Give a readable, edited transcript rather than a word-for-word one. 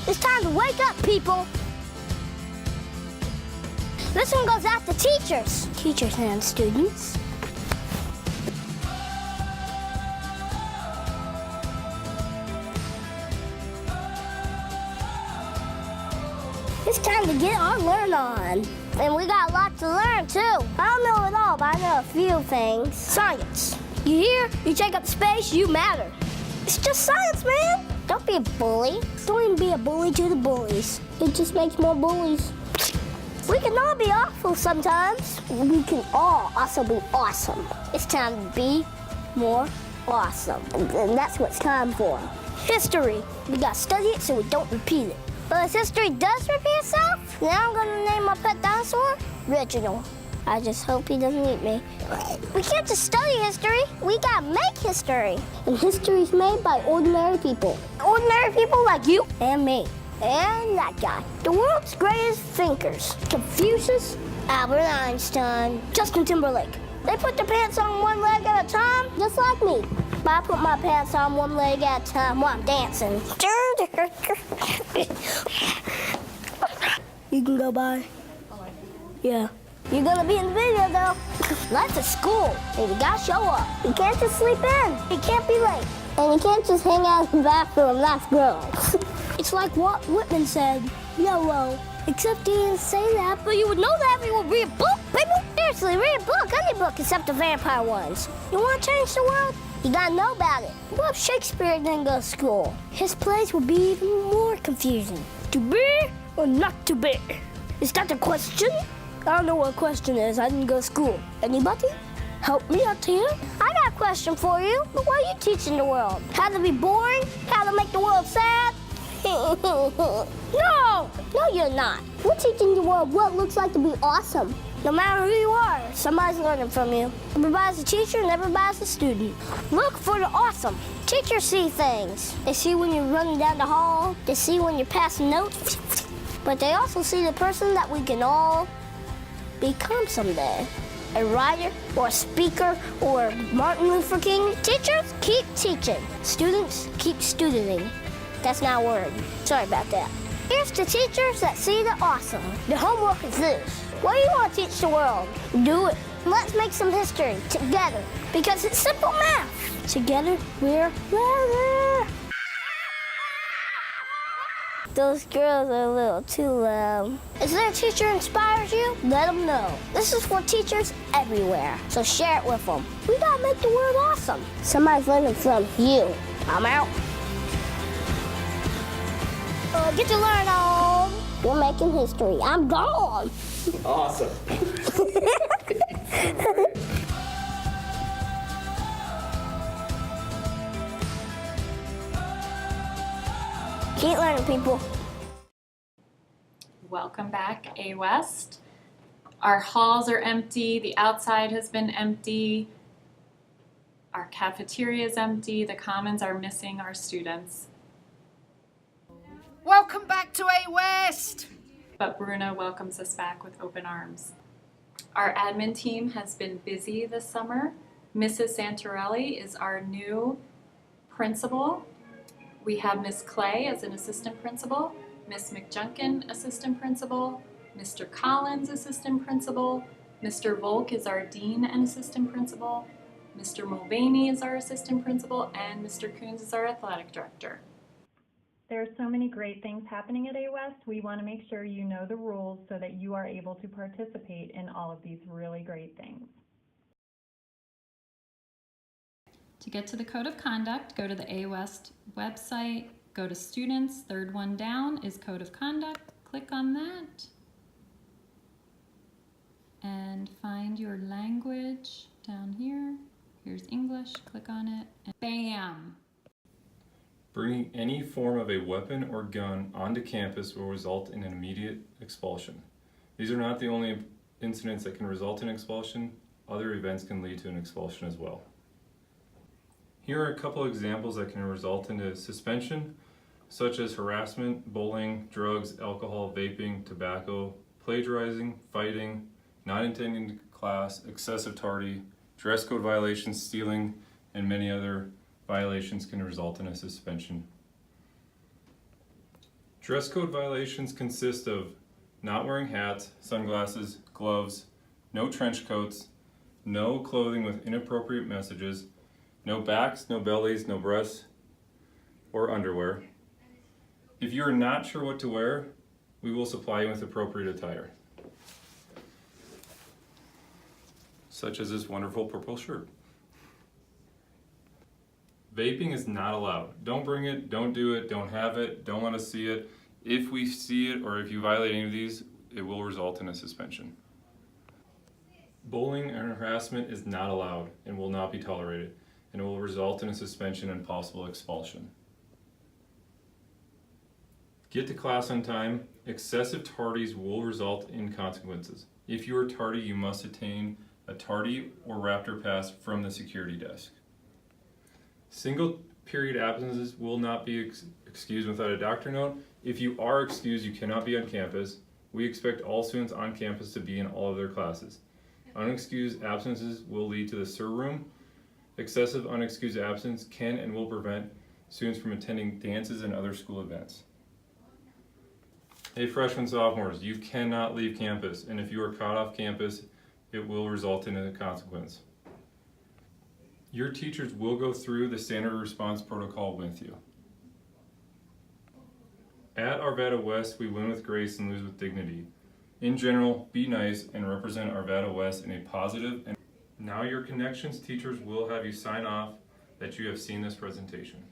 It's time to wake up, people. This one goes out to teachers. Teachers and students. It's time to get our learn on. And we got a lot to learn, too. I don't know it all, but I know a few things. Science. You hear? You take up space, you matter. It's just science, man. Don't be a bully. Don't even be a bully to the bullies. It just makes more bullies. We can all be awful sometimes. We can all also be awesome. It's time to be more awesome. And that's what it's time for. History. We gotta study it so we don't repeat it. But if history does repeat itself, then I'm gonna name my pet dinosaur Reginald. I just hope he doesn't eat me. We can't just study history, we gotta make history. And history is made by ordinary people. Ordinary people like you and me. And that guy. The world's greatest thinkers. Confucius, Albert Einstein, Justin Timberlake. They put their pants on one leg at a time, just like me. But I put my pants on one leg at a time while I'm dancing. You can go by. Yeah. You're gonna be in the video though. Life's a school, and you gotta show up. You can't just sleep in. You can't be late. And you can't just hang out in the bathroom, that's gross. It's like what Whitman said, YOLO. Except he didn't say that, but you would know that if you would read a book, people. Seriously, read a book, any book except the vampire ones. You wanna change the world? You gotta know about it. What if Shakespeare didn't go to school? His plays would be even more confusing. To be or not to be? Is that the question? I don't know what a question is. I didn't go to school. Anybody? Help me out here. I got a question for you. What are you teaching the world? How to be boring? How to make the world sad? No, you're not. We're teaching the world what it looks like to be awesome. No matter who you are, somebody's learning from you. Everybody's a teacher and everybody's a student. Look for the awesome. Teachers see things. They see when you're running down the hall. They see when you're passing notes. But they also see the person that we can all become someday. A writer or a speaker or Martin Luther King. Teachers, keep teaching. Students, keep studenting. That's not a word. Sorry about that. Here's the teachers that see the awesome. The homework is this. What do you want to teach the world? Do it. Let's make some history together because it's simple math. Together, we're better. Those girls are a little too loud. Is there a teacher who inspires you? Let them know. This is for teachers everywhere, so share it with them. We gotta make the world awesome. Somebody's learning from you. I'm out. Get to learn on. We're making history. I'm gone. Awesome. Keep learning, people. Welcome back, Awest. Our halls are empty. The outside has been empty. Our cafeteria is empty. The commons are missing our students. Welcome back to Awest! But Bruno welcomes us back with open arms. Our admin team has been busy this summer. Mrs. Santorelli is our new principal. We have Miss Clay as an assistant principal, Miss McJunkin, assistant principal, Mr. Collins, assistant principal, Mr. Volk is our dean and assistant principal, Mr. Mulvaney is our assistant principal, and Mr. Coons is our athletic director. There are so many great things happening at Awest. We want to make sure you know the rules so that you are able to participate in all of these really great things. To get to the Code of Conduct, go to the Awest website, go to Students, third one down is Code of Conduct, click on that, and find your language down here. Here's English, click on it, and bam! Bringing any form of a weapon or gun onto campus will result in an immediate expulsion. These are not the only incidents that can result in expulsion. Other events can lead to an expulsion as well. Here are a couple examples that can result in a suspension, such as harassment, bullying, drugs, alcohol, vaping, tobacco, plagiarizing, fighting, not attending to class, excessive tardy, dress code violations, stealing, and many other violations can result in a suspension. Dress code violations consist of not wearing hats, sunglasses, gloves, no trench coats, no clothing with inappropriate messages, no backs, no bellies, no breasts, or underwear. If you are not sure what to wear, we will supply you with appropriate attire, such as this wonderful purple shirt. Vaping is not allowed. Don't bring it, don't do it, don't have it, don't want to see it. If we see it or if you violate any of these, it will result in a suspension. Bullying and harassment is not allowed and will not be tolerated, and it will result in a suspension and possible expulsion. Get to class on time. Excessive tardies will result in consequences. If you are tardy, you must obtain a tardy or Raptor pass from the security desk. Single period absences will not be excused without a doctor note. If you are excused, you cannot be on campus. We expect all students on campus to be in all of their classes. Unexcused absences will lead to the SIR room. Excessive unexcused absence can and will prevent students from attending dances and other school events. Hey freshmen, sophomores, you cannot leave campus, and if you are caught off campus, it will result in a consequence. Your teachers will go through the standard response protocol with you. At Arvada West, we win with grace and lose with dignity. In general, be nice and represent Arvada West in a positive and now your connections teachers will have you sign off that you have seen this presentation.